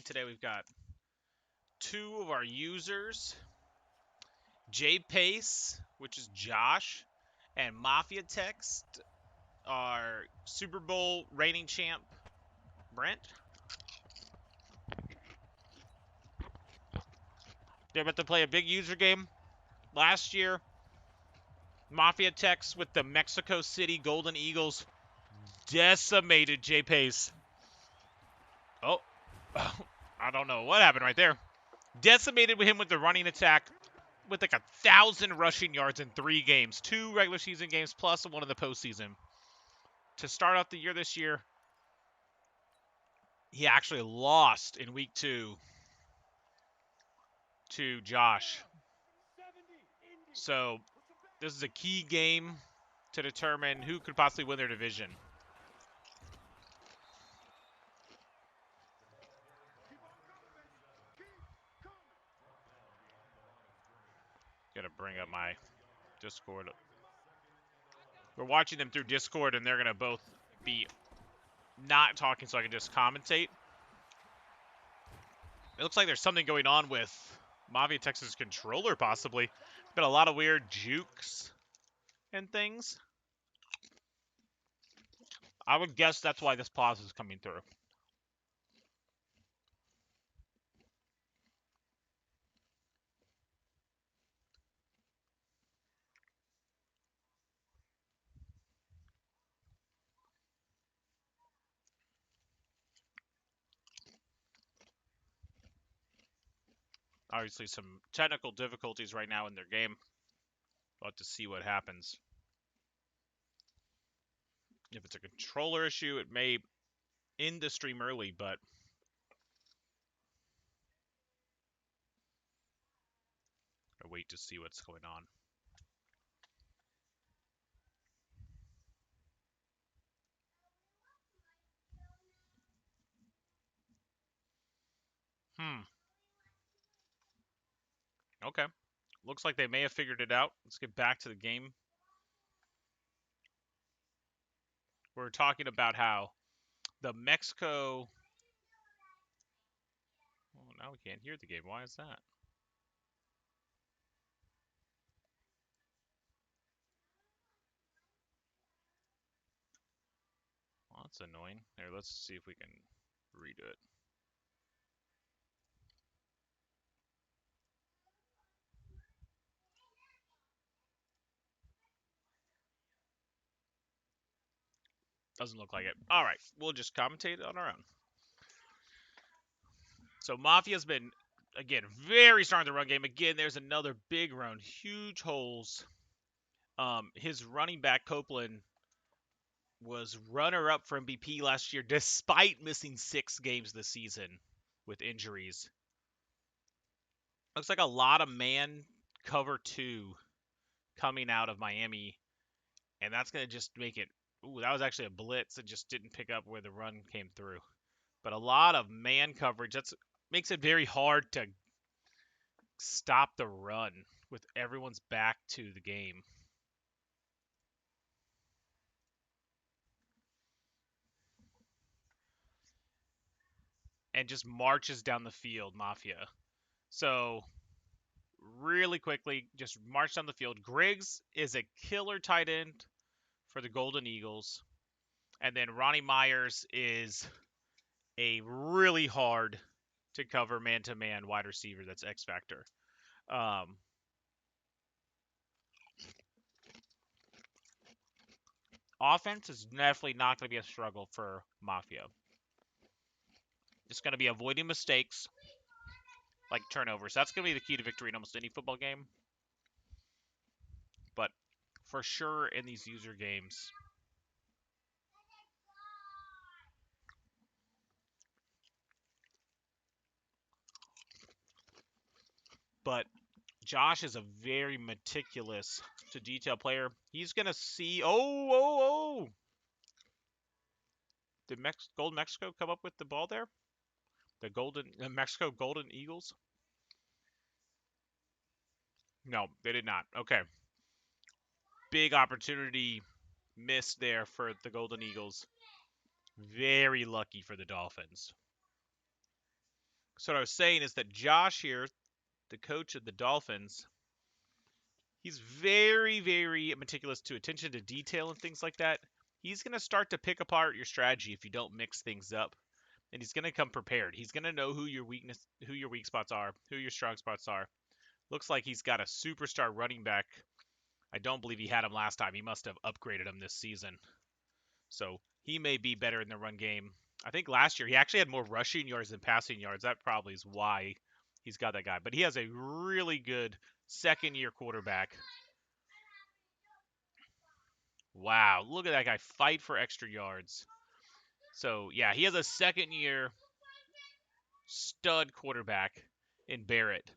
today we've got two of our users, J Pace, which is Josh, and Mafia Text, our Super Bowl reigning champ, Brent. They're about to play a big user game. Last year, Mafia Text with the Mexico City Golden Eagles decimated J Pace. Oh, I don't know what happened right there. Decimated him with the running attack with like 1,000 rushing yards in 3 games. 2 regular season games plus one in the postseason. To start off the year this year, he actually lost in week 2 to Josh. So this is a key game to determine who could possibly win their division. Gotta bring up my Discord. We're watching them through Discord, and they're gonna both be not talking, so I can just commentate. It looks like there's something going on with Mafia Texas controller, possibly. Been a lot of weird jukes and things. I would guess that's why this pause is coming through. Obviously, some technical difficulties right now in their game. We'll have to see what happens. If it's a controller issue, it may end the stream early, but I'll wait to see what's going on. Okay. Looks like they may have figured it out. Let's get back to the game. We're talking about how the Mexico... Oh, now we can't hear the game. Why is that? Well, that's annoying. Here, let's see if we can redo it. Doesn't look like it. All right, we'll just commentate on our own. So Mafia's been, again, very strong in the run game. Again, there's another big run, huge holes. His running back, Copeland, was runner-up for MVP last year, despite missing 6 games this season with injuries. Looks like a lot of man cover 2 coming out of Miami, and that's going to just make it... Ooh, that was actually a blitz. It just didn't pick up where the run came through. But a lot of man coverage. That makes it very hard to stop the run with everyone's back to the game. And just marches down the field, Mafia. So, really quickly, just march down the field. Griggs is a killer tight end for the Golden Eagles. And then Ronnie Myers is a really hard to cover man-to-man wide receiver that's X Factor. Offense is definitely not going to be a struggle for Mafia. It's going to be avoiding mistakes like turnovers. That's going to be the key to victory in almost any football game. But for sure in these user games, but Josh is a very meticulous to detail player. He's going to see, Did Gold Mexico come up with the ball there? The Mexico Golden Eagles? No, they did not. Okay. Big opportunity missed there for the Golden Eagles. Very lucky for the Dolphins. So what I was saying is that Josh here, the coach of the Dolphins, he's very, very meticulous to attention to detail and things like that. He's going to start to pick apart your strategy if you don't mix things up. And he's going to come prepared. He's going to know who your weak spots are, who your strong spots are. Looks like he's got a superstar running back. I don't believe he had him last time. He must have upgraded him this season. So he may be better in the run game. I think last year he actually had more rushing yards than passing yards. That probably is why he's got that guy. But he has a really good second-year quarterback. Wow, look at that guy fight for extra yards. So, yeah, he has a second-year stud quarterback in Barrett.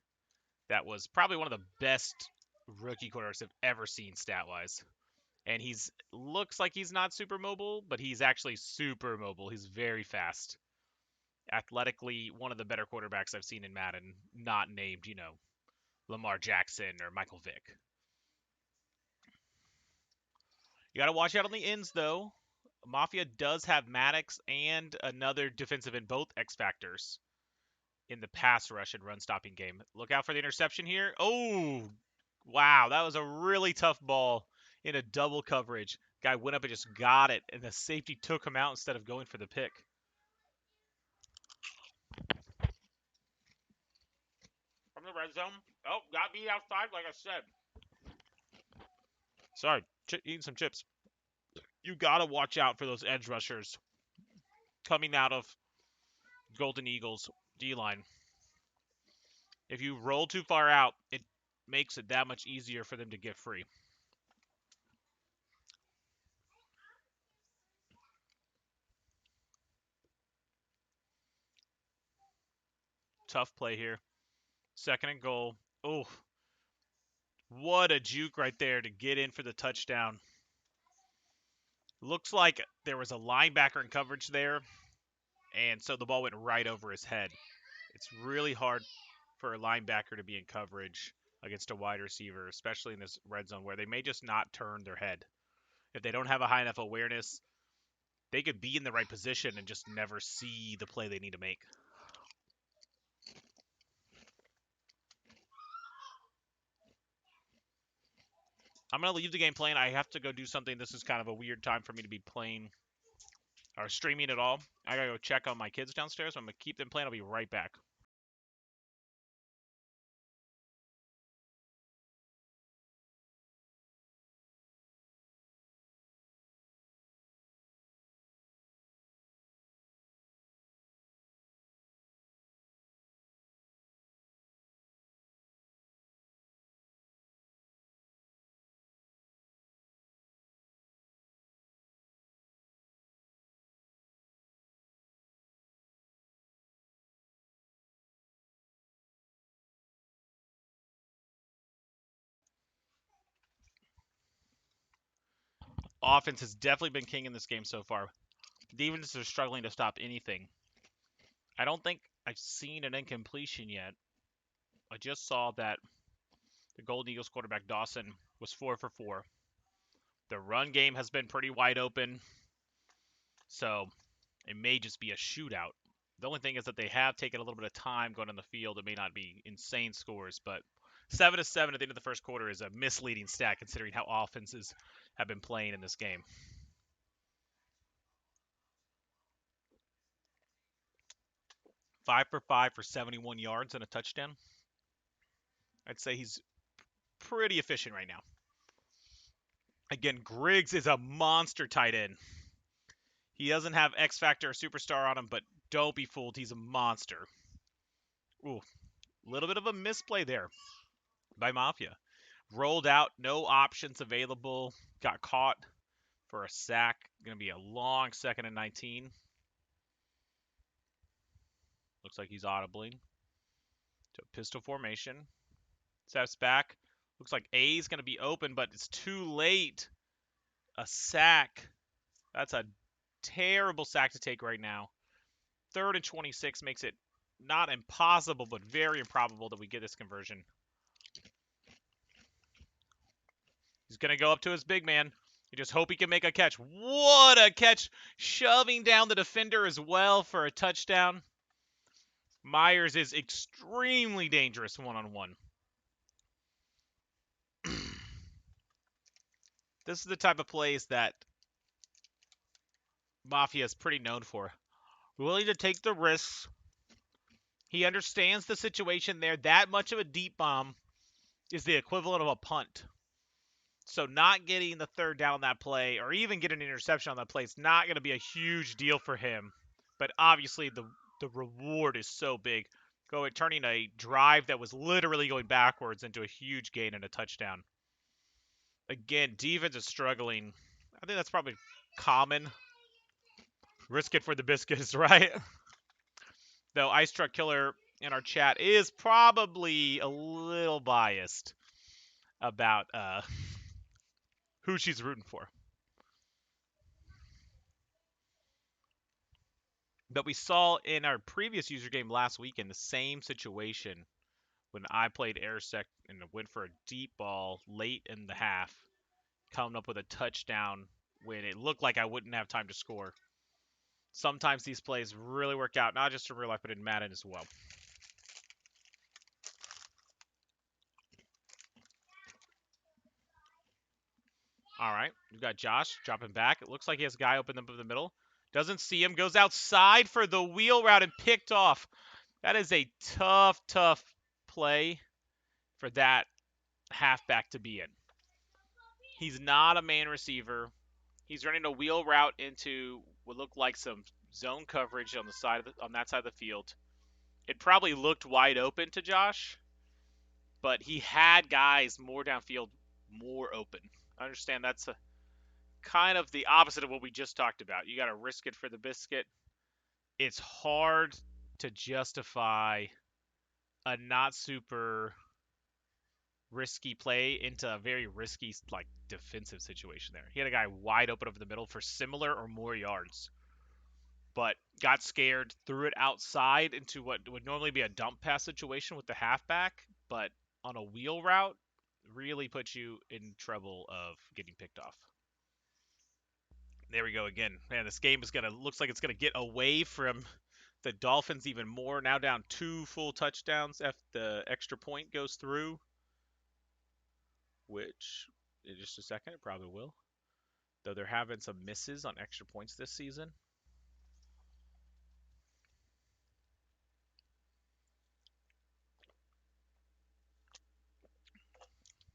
That was probably one of the best rookie quarterbacks I've ever seen stat-wise. And he's looks like he's not super mobile, but he's actually super mobile. He's very fast. Athletically, one of the better quarterbacks I've seen in Madden, not named, Lamar Jackson or Michael Vick. You got to watch out on the ends, though. Mafia does have Maddox and another defensive end, both X Factors, in the pass rush and run stopping game. Look out for the interception here. Oh, wow. That was a really tough ball in a double coverage. Guy went up and just got it, and the safety took him out instead of going for the pick. From the red zone. Oh, got beat outside, like I said. Sorry, eating some chips. You got to watch out for those edge rushers coming out of Golden Eagles D-line. If you roll too far out, it makes it that much easier for them to get free. Tough play here. Second and goal. Oh, what a juke right there to get in for the touchdown. Looks like there was a linebacker in coverage there, and so the ball went right over his head. It's really hard for a linebacker to be in coverage against a wide receiver, especially in this red zone where they may just not turn their head. If they don't have a high enough awareness, they could be in the right position and just never see the play they need to make. I'm going to leave the game playing. I have to go do something. This is kind of a weird time for me to be playing or streaming at all. I got to go check on my kids downstairs. I'm going to keep them playing. I'll be right back. Offense has definitely been king in this game so far. Defenses are struggling to stop anything. I don't think I've seen an incompletion yet. I just saw that the Golden Eagles quarterback Dawson was 4 for 4. The run game has been pretty wide open, so it may just be a shootout. The only thing is that they have taken a little bit of time going on the field. It may not be insane scores, but 7-7 at the end of the first quarter is a misleading stat considering how offenses have been playing in this game. 5 for 5 for 71 yards and a touchdown. I'd say he's pretty efficient right now. Again, Griggs is a monster tight end. He doesn't have X Factor or Superstar on him, but don't be fooled. He's a monster. Ooh, a little bit of a misplay there by Mafia. Rolled out, no options available. Got caught for a sack. Going to be a long 2nd and 19. Looks like he's audibling to pistol formation. Steps back. Looks like A is going to be open, but it's too late. A sack. That's a terrible sack to take right now. 3rd and 26 makes it not impossible, but very improbable that we get this conversion. He's going to go up to his big man. You just hope he can make a catch. What a catch! Shoving down the defender as well for a touchdown. Myers is extremely dangerous one-on-one. This is the type of plays that Mafia is pretty known for. Willing to take the risks. He understands the situation there. That much of a deep bomb is the equivalent of a punt. So not getting the third down on that play or even getting an interception on that play is not going to be a huge deal for him. But obviously the reward is so big. Turning a drive that was literally going backwards into a huge gain and a touchdown. Again, defense is struggling. I think that's probably common. Risk it for the biscuits, right? Though Ice Truck Killer in our chat is probably a little biased about who she's rooting for. But we saw in our previous user game last weekend the same situation when I played Airsec and went for a deep ball late in the half, coming up with a touchdown when it looked like I wouldn't have time to score. Sometimes these plays really work out, not just in real life, but in Madden as well. All right, we've got Josh dropping back. It looks like he has a guy open up in the middle. Doesn't see him, goes outside for the wheel route and picked off. That is a tough play for that halfback to be in. He's not a man receiver. He's running a wheel route into what looked like some zone coverage on that side of the field. It probably looked wide open to Josh, but he had guys more downfield, more open. I understand that's kind of the opposite of what we just talked about. You got to risk it for the biscuit. It's hard to justify a not super risky play into a very risky defensive situation there. He had a guy wide open over the middle for similar or more yards, but got scared, threw it outside into what would normally be a dump pass situation with the halfback, but on a wheel route really puts you in trouble of getting picked off. There we go again. Man, this game is looks like it's gonna get away from the Dolphins even more. Now down 2 full touchdowns if the extra point goes through, which in just a second it probably will. Though they're having some misses on extra points this season.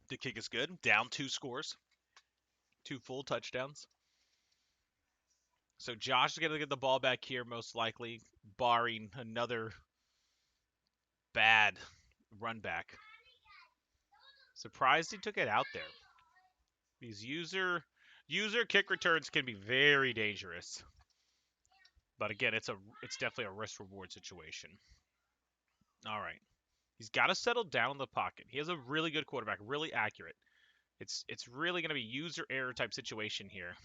The kick is good. Down 2 scores. 2 full touchdowns. So Josh is going to get the ball back here most likely, barring another bad run back. Surprised he took it out there. These user kick returns can be very dangerous. But again, it's definitely a risk reward situation. All right. He's got to settle down in the pocket. He has a really good quarterback, really accurate. It's really going to be user error type situation here.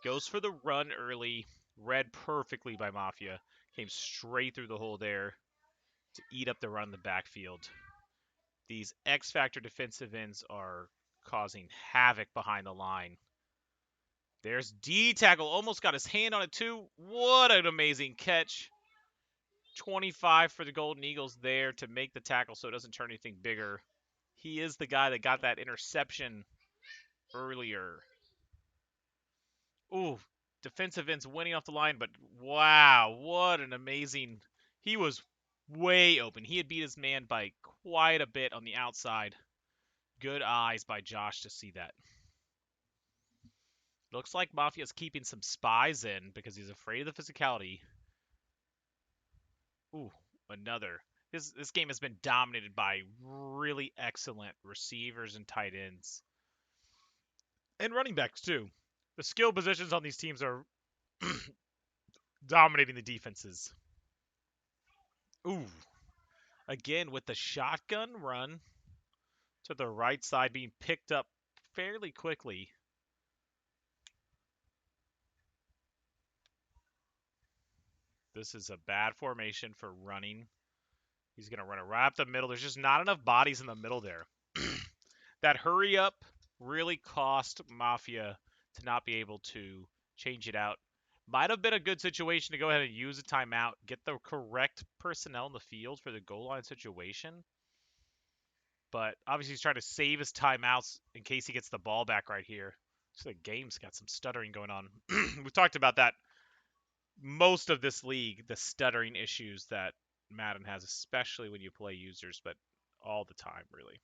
Goes for the run early, read perfectly by Mafia. Came straight through the hole there to eat up the run in the backfield. These X-Factor defensive ends are causing havoc behind the line. There's D-tackle, almost got his hand on it too. What an amazing catch. 25 for the Golden Eagles there to make the tackle so it doesn't turn anything bigger. He is the guy that got that interception earlier. Ooh, defensive ends winning off the line, but wow, what an amazing... He was way open. He had beat his man by quite a bit on the outside. Good eyes by Josh to see that. Looks like Mafia's keeping some spies in because he's afraid of the physicality. Ooh, another. This game has been dominated by really excellent receivers and tight ends. And running backs, too. The skill positions on these teams are dominating the defenses. Ooh. Again, with the shotgun run to the right side being picked up fairly quickly. This is a bad formation for running. He's going to run it right up the middle. There's just not enough bodies in the middle there. That hurry up really cost Mafia to not be able to change it out. Might have been a good situation to go ahead and use a timeout, get the correct personnel in the field for the goal line situation. But obviously he's trying to save his timeouts in case he gets the ball back right here. So the game's got some stuttering going on. We've talked about that most of this league, the stuttering issues that Madden has, especially when you play users, but all the time, really.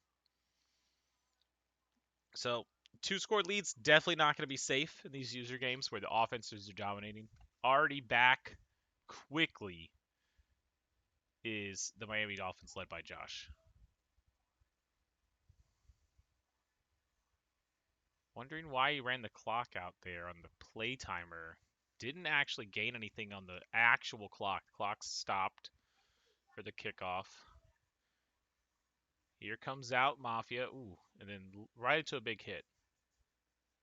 So, two scored leads, definitely not going to be safe in these user games where the offenses are dominating. Already back quickly is the Miami Dolphins led by Josh. Wondering why he ran the clock out there on the play timer. Didn't actually gain anything on the actual clock. The clock stopped for the kickoff. Here comes out Mafia. Ooh, and then right into a big hit.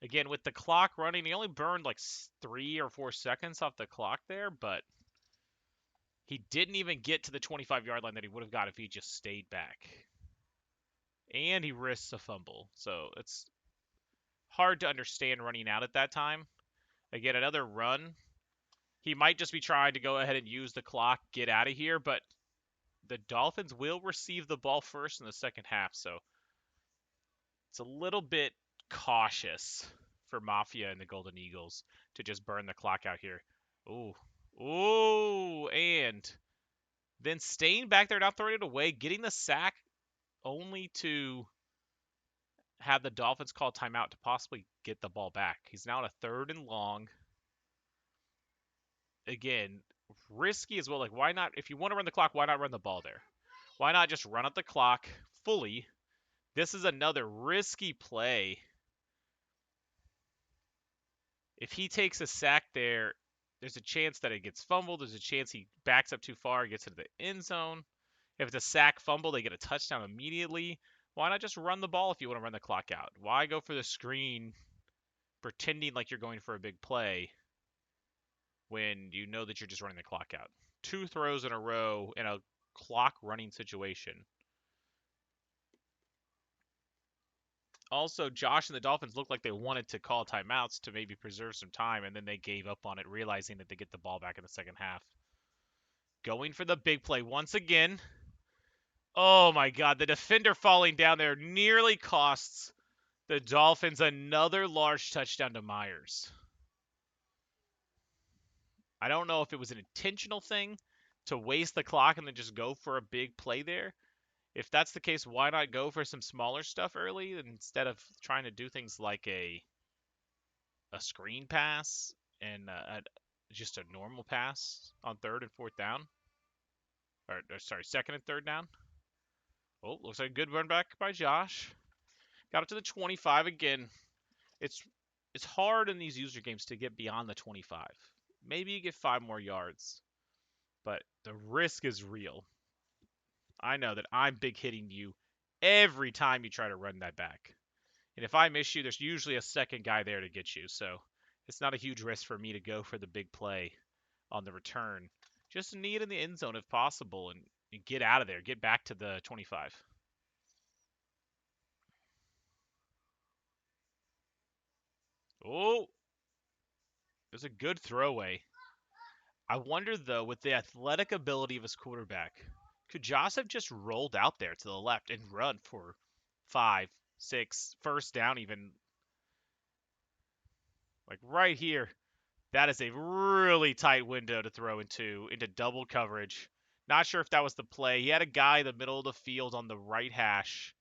Again, with the clock running, he only burned like 3 or 4 seconds off the clock there, but he didn't even get to the 25-yard line that he would have got if he just stayed back. And he risks a fumble. So it's hard to understand running out at that time. Again, another run. He might just be trying to go ahead and use the clock, get out of here, but the Dolphins will receive the ball first in the second half, so it's a little bit cautious for Mafia and the Golden Eagles to just burn the clock out here. Ooh. Ooh, and then staying back there, not throwing it away, getting the sack only to have the Dolphins call timeout to possibly get the ball back. He's now on a 3rd and long. Again, risky as well. Like, why not? If you want to run the clock, why not run the ball there? Why not just run up the clock fully? This is another risky play. If he takes a sack there, there's a chance that it gets fumbled. There's a chance he backs up too far, gets into the end zone. If it's a sack fumble, they get a touchdown immediately. Why not just run the ball if you want to run the clock out? Why go for the screen pretending like you're going for a big play when you know that you're just running the clock out? 2 throws in a row in a clock running situation. Also, Josh and the Dolphins looked like they wanted to call timeouts to maybe preserve some time, and then they gave up on it, realizing that they get the ball back in the second half. Going for the big play once again. Oh my God, the defender falling down there nearly costs the Dolphins another large touchdown to Myers. I don't know if it was an intentional thing to waste the clock and then just go for a big play there. If that's the case, why not go for some smaller stuff early instead of trying to do things like a screen pass and just a normal pass on 3rd and 4th down? Or sorry, 2nd and 3rd down. Oh, looks like a good run back by Josh. Got up to the 25 again. It's hard in these user games to get beyond the 25. Maybe you get 5 more yards, but the risk is real. I know that I'm big hitting you every time you try to run that back. And if I miss you, there's usually a second guy there to get you. So it's not a huge risk for me to go for the big play on the return. Just knee it in the end zone if possible and get out of there. Get back to the 25. Oh, it was a good throwaway. I wonder, though, with the athletic ability of his quarterback, could Josh have just rolled out there to the left and run for 5, 6, first down even? Like right here. That is a really tight window to throw into double coverage. Not sure if that was the play. He had a guy in the middle of the field on the right hash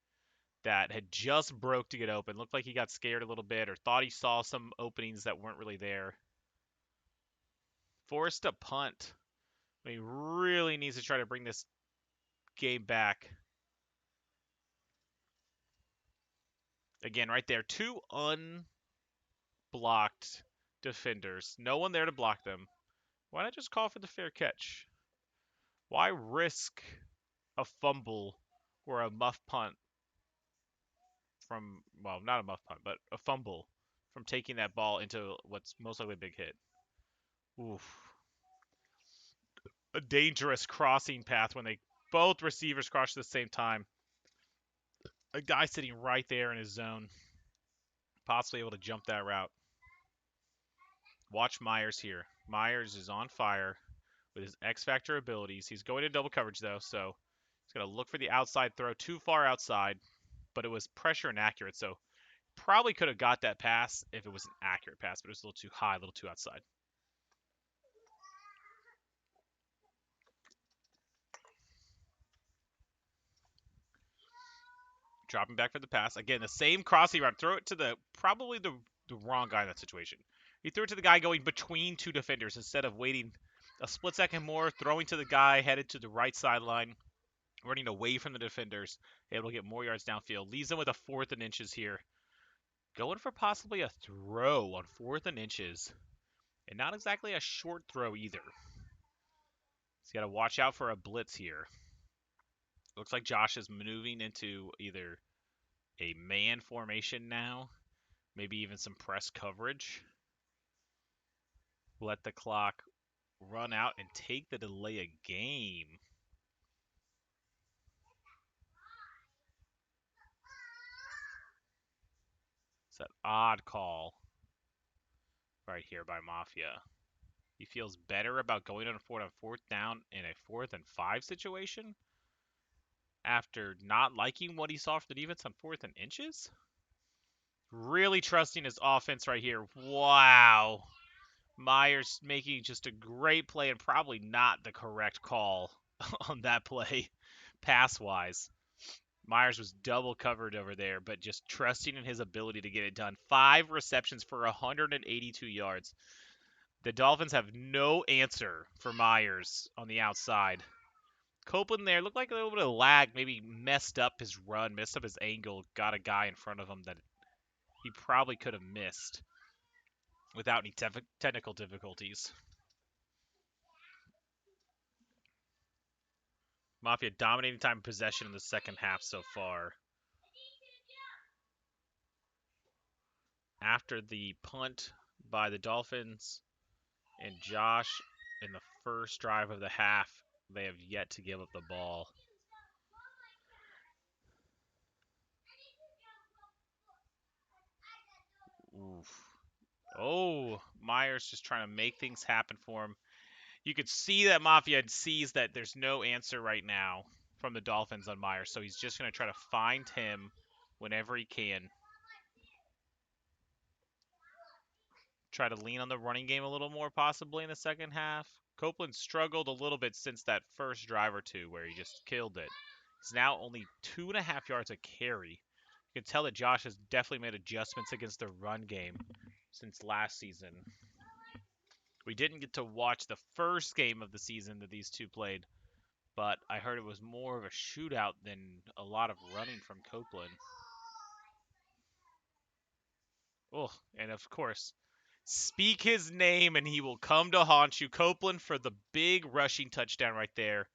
that had just broke to get open. Looked like he got scared a little bit or thought he saw some openings that weren't really there. Forced a punt. He really needs to try to bring this game back. Again, right there, 2 unblocked defenders. No one there to block them. Why not just call for the fair catch? Why risk a fumble or a muff punt from, well, not a muff punt, but a fumble from taking that ball into what's most likely a big hit? Oof. A dangerous crossing path when both receivers cross at the same time. A guy sitting right there in his zone, possibly able to jump that route. Watch Myers here. Myers is on fire with his X Factor abilities. He's going to double coverage, though, so he's going to look for the outside throw too far outside, but it was pressure and accurate, so probably could have got that pass if it was an accurate pass, but it was a little too high, a little too outside. Dropping back for the pass. Again, the same crossing route. Throw it to probably the wrong guy in that situation. He threw it to the guy going between two defenders instead of waiting a split second more, throwing to the guy headed to the right sideline, running away from the defenders, able to get more yards downfield. Leaves them with a 4th and inches here. Going for possibly a throw on 4th and inches. And not exactly a short throw either. He's got to watch out for a blitz here. Looks like Josh is moving into either a man formation now, maybe even some press coverage. Let the clock run out and take the delay a game. It's an odd call right here by Mafia. He feels better about going on 4th down in a 4th and 5 situation after not liking what he saw for the defense on 4th and inches. Really trusting his offense right here. Wow. Myers making just a great play and probably not the correct call on that play pass-wise. Myers was double covered over there, but just trusting in his ability to get it done. 5 receptions for 182 yards. The Dolphins have no answer for Myers on the outside. Copeland there looked like a little bit of lag, maybe messed up his run, messed up his angle, got a guy in front of him that he probably could have missed without any technical difficulties. Mafia dominating time possession in the second half so far. After the punt by the Dolphins and Josh in the first drive of the half, they have yet to give up the ball. Oof. Oh, Myers just trying to make things happen for him. You could see that Mafia sees that there's no answer right now from the Dolphins on Myers, so he's just going to try to find him whenever he can. Try to lean on the running game a little more possibly in the second half. Copeland struggled a little bit since that first drive or two where he just killed it. He's now only 2.5 yards a carry. You can tell that Josh has definitely made adjustments against the run game since last season. We didn't get to watch the first game of the season that these two played, but I heard it was more of a shootout than a lot of running from Copeland. Oh, and of course, speak his name and he will come to haunt you. Copeland for the big rushing touchdown right there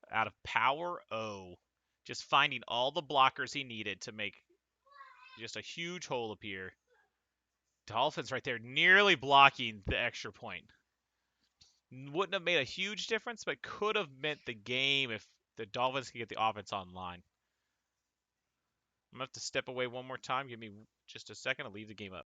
out of power O. Just finding all the blockers he needed to make just a huge hole appear. Dolphins right there nearly blocking the extra point. Wouldn't have made a huge difference, but could have meant the game if the Dolphins could get the offense online. I'm going to have to step away one more time. Give me just a second to leave the game up.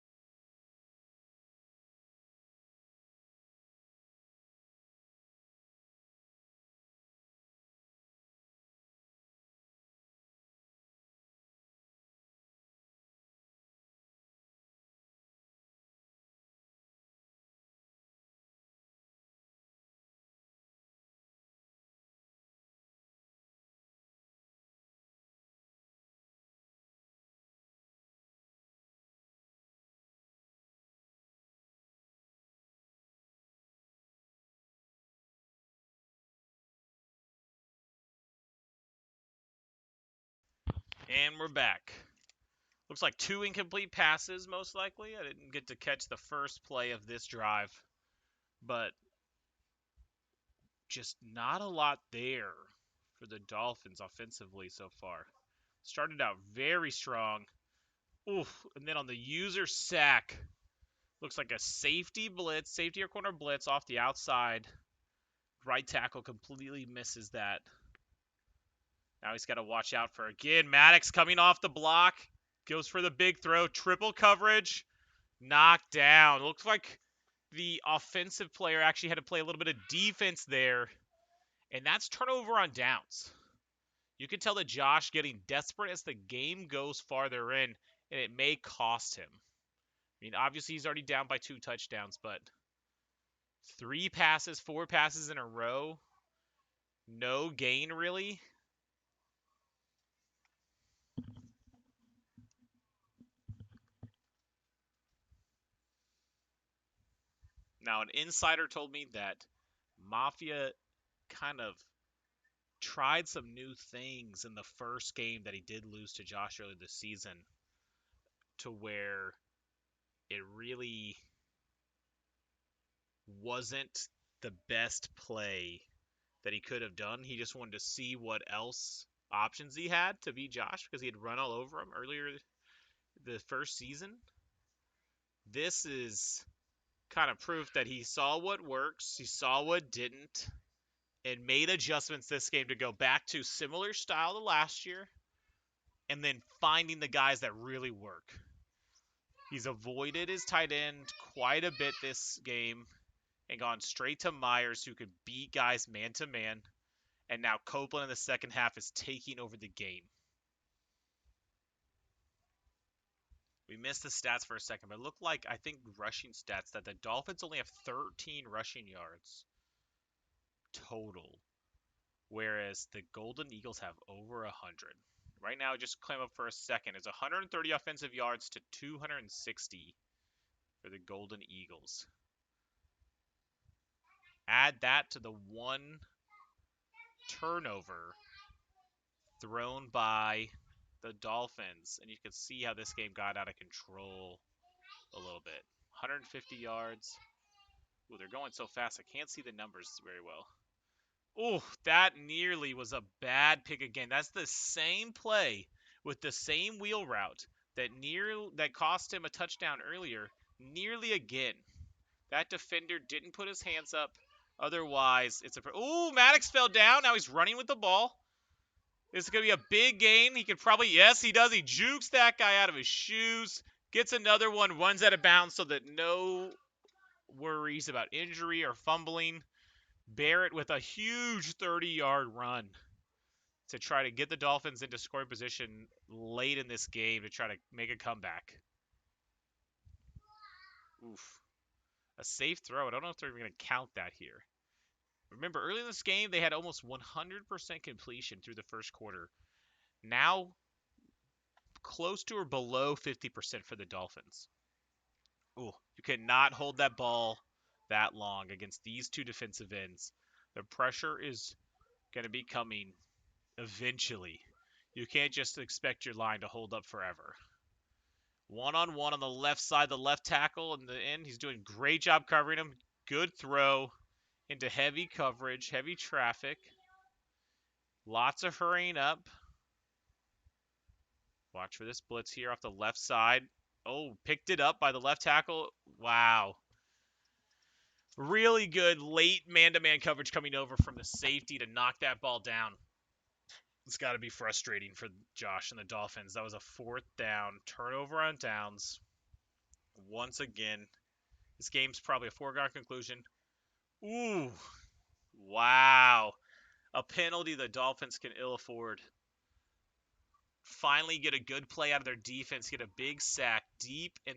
And we're back. Looks like 2 incomplete passes, most likely. I didn't get to catch the first play of this drive, but just not a lot there for the Dolphins offensively so far. Started out very strong. Oof, and then on the user sack, looks like a safety blitz, safety or corner blitz off the outside. Right tackle completely misses that. Now he's got to watch out for, again, Maddox coming off the block. Goes for the big throw. Triple coverage. Knocked down. Looks like the offensive player actually had to play a little bit of defense there, and that's turnover on downs. You can tell that Josh getting desperate as the game goes farther in, and it may cost him. I mean, obviously he's already down by 2 touchdowns, but 3 passes, 4 passes in a row, no gain really. Now, an insider told me that Mafia kind of tried some new things in the first game that he did lose to Josh earlier this season, to where it really wasn't the best play that he could have done. He just wanted to see what else options he had to beat Josh because he had run all over him earlier the first season. This is kind of proof that he saw what works, he saw what didn't, and made adjustments this game to go back to similar style to last year, and then finding the guys that really work. He's avoided his tight end quite a bit this game and gone straight to Myers, who could beat guys man to man. And now Copeland in the second half is taking over the game. We missed the stats for a second, but it looked like, I think, rushing stats, that the Dolphins only have 13 rushing yards total, whereas the Golden Eagles have over 100. Right now, just climb up for a second. It's 130 offensive yards to 260 for the Golden Eagles. Add that to the 1 turnover thrown by the Dolphins, and you can see how this game got out of control a little bit. 150 yards. Ooh, they're going so fast, I can't see the numbers very well. Ooh, that nearly was a bad pick again. That's the same play with the same wheel route that cost him a touchdown earlier. Nearly again. That defender didn't put his hands up. Otherwise, it's a... Ooh, Maddox fell down. Now he's running with the ball. This is going to be a big gain. He could probably... Yes, he does. He jukes that guy out of his shoes. Gets another one. Runs out of bounds so that no worries about injury or fumbling. Barrett with a huge 30-yard run to try to get the Dolphins into scoring position late in this game to try to make a comeback. Oof. A safe throw. I don't know if they're even going to count that here. Remember, early in this game, they had almost 100% completion through the first quarter. Now, close to or below 50% for the Dolphins. Ooh, you cannot hold that ball that long against these two defensive ends. The pressure is going to be coming eventually. You can't just expect your line to hold up forever. One-on-one on the left side, the left tackle in the end. He's doing a great job covering him. Good throw into heavy coverage, heavy traffic. Lots of hurrying up. Watch for this blitz here off the left side. Oh, picked it up by the left tackle. Wow. Really good late man-to-man coverage coming over from the safety to knock that ball down. It's got to be frustrating for Josh and the Dolphins. That was a 4th down, turnover on downs. Once again, this game's probably a foregone conclusion. Ooh, wow. A penalty the Dolphins can ill afford. Finally get a good play out of their defense, get a big sack deep in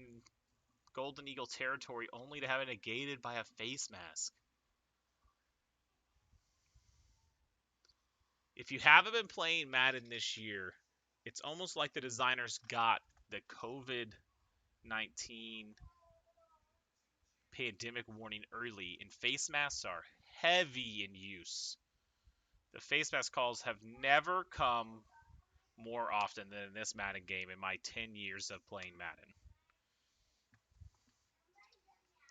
Golden Eagle territory, only to have it negated by a face mask. If you haven't been playing Madden this year, it's almost like the designers got the COVID-19 pandemic warning early, and face masks are heavy in use. The face mask calls have never come more often than in this Madden game in my 10 years of playing Madden.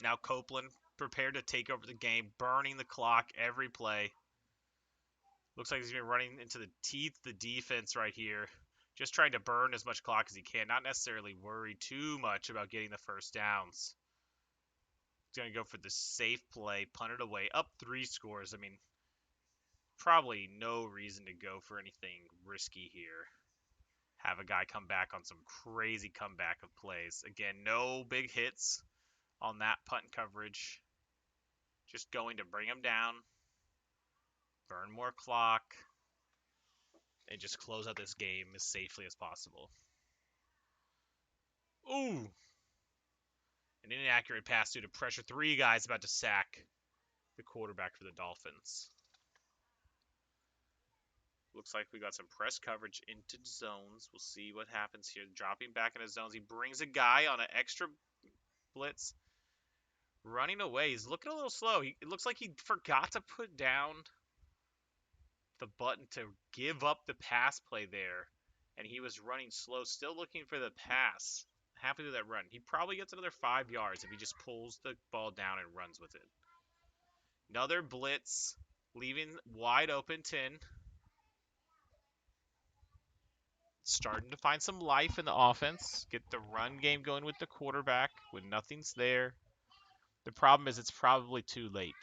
Now Copeland prepared to take over the game, burning the clock every play. Looks like he's going to be running into the teeth of the defense right here. Just trying to burn as much clock as he can. Not necessarily worry too much about getting the first downs. He's going to go for the safe play, punt it away. Up 3 scores. I mean, probably no reason to go for anything risky here. Have a guy come back on some crazy comeback of plays. Again, no big hits. on that punt coverage. Just going to bring them down, burn more clock, and just close out this game as safely as possible. Ooh! An inaccurate pass due to pressure. 3 guys about to sack the quarterback for the Dolphins. Looks like we got some press coverage into zones. We'll see what happens here. Dropping back into zones. He brings a guy on an extra blitz. Running away. He's looking a little slow. It looks like he forgot to put down the button to give up the pass play there. And he was running slow, still looking for the pass. Happy with that run. He probably gets another 5 yards if he just pulls the ball down and runs with it. Another blitz, leaving wide open 10. Starting to find some life in the offense. Get the run game going with the quarterback when nothing's there. The problem is it's probably too late.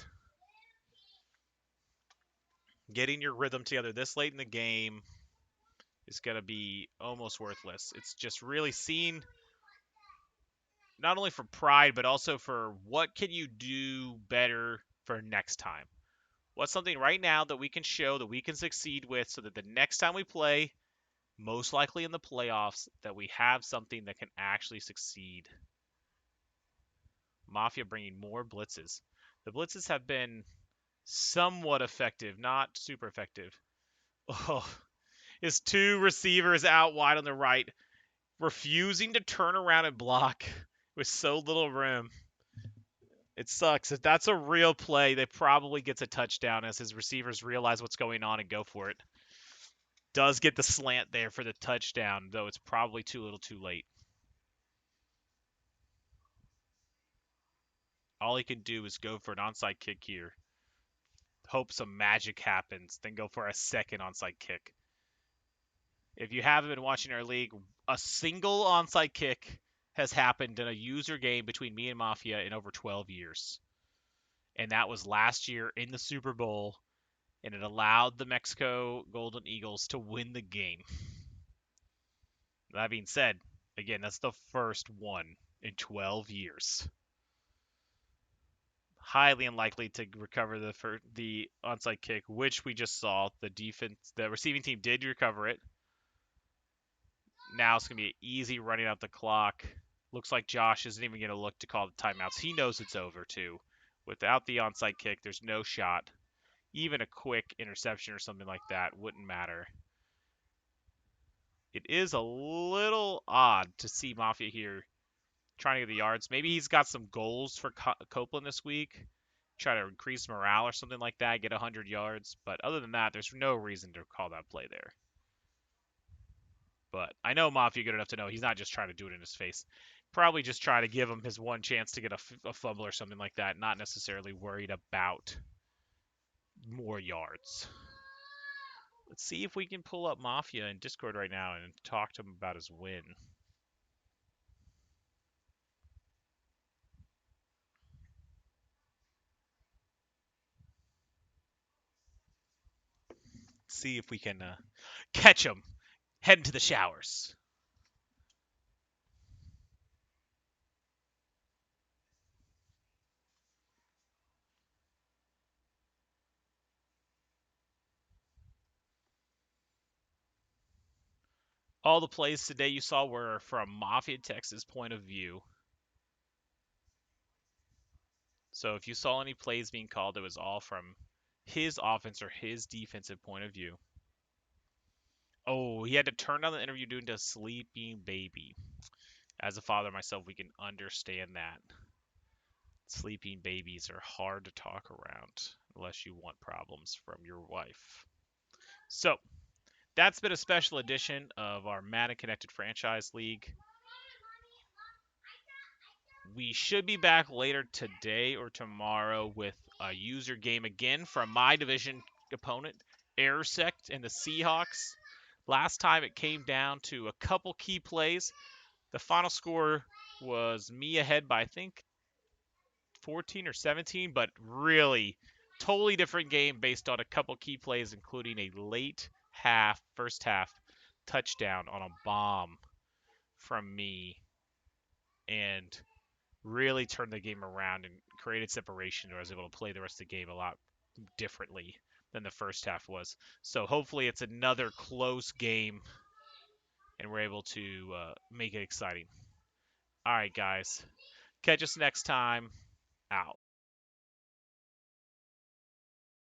Getting your rhythm together this late in the game is going to be almost worthless. It's just really seen not only for pride, but also for what can you do better for next time. What's something right now that we can show that we can succeed with so that the next time we play, most likely in the playoffs, that we have something that can actually succeed. Mafia bringing more blitzes. The blitzes have been somewhat effective, not super effective. Oh, his 2 receivers out wide on the right, refusing to turn around and block with so little room. It sucks. If that's a real play, they probably gets a touchdown as his receivers realize what's going on and go for it. Does get the slant there for the touchdown, though it's probably too little too late. All he can do is go for an onside kick here. Hope some magic happens, then go for a second onside kick. If you haven't been watching our league, a single onside kick has happened in a user game between me and Mafia in over 12 years. And that was last year in the Super Bowl, and it allowed the Mexico Golden Eagles to win the game. That being said, again, that's the first one in 12 years. Highly unlikely to recover the onside kick, which we just saw. The receiving team did recover it. Now it's going to be easy running out the clock. Looks like Josh isn't even going to look to call the timeouts. He knows it's over, too. Without the onside kick, there's no shot. Even a quick interception or something like that wouldn't matter. It is a little odd to see Mafia here trying to get the yards. Maybe he's got some goals for Copeland this week. Try to increase morale or something like that, get 100 yards. But other than that, there's no reason to call that play there. But I know Mafia good enough to know he's not just trying to do it in his face. Probably just trying to give him his one chance to get a fumble or something like that, not necessarily worried about more yards. Let's see if we can pull up Mafia in Discord right now and talk to him about his win. See if we can catch him heading to the showers. All the plays today you saw were from Mafia Texas' point of view. So if you saw any plays being called, it was all from his offense or his defensive point of view. Oh, he had to turn down the interview due to sleeping baby. As a father myself, we can understand that. Sleeping babies are hard to talk around unless you want problems from your wife. So, that's been a special edition of our Madden Connected Franchise League. We should be back later today or tomorrow with a user game again from my division opponent, Airsect and the Seahawks. Last time it came down to a couple key plays. The final score was me ahead by, I think, 14 or 17, but really totally different game based on a couple key plays, including a late first half touchdown on a bomb from me and really turned the game around and created separation, where I was able to play the rest of the game a lot differently than the first half was. So hopefully it's another close game and we're able to make it exciting. All right, guys. Catch us next time. Out.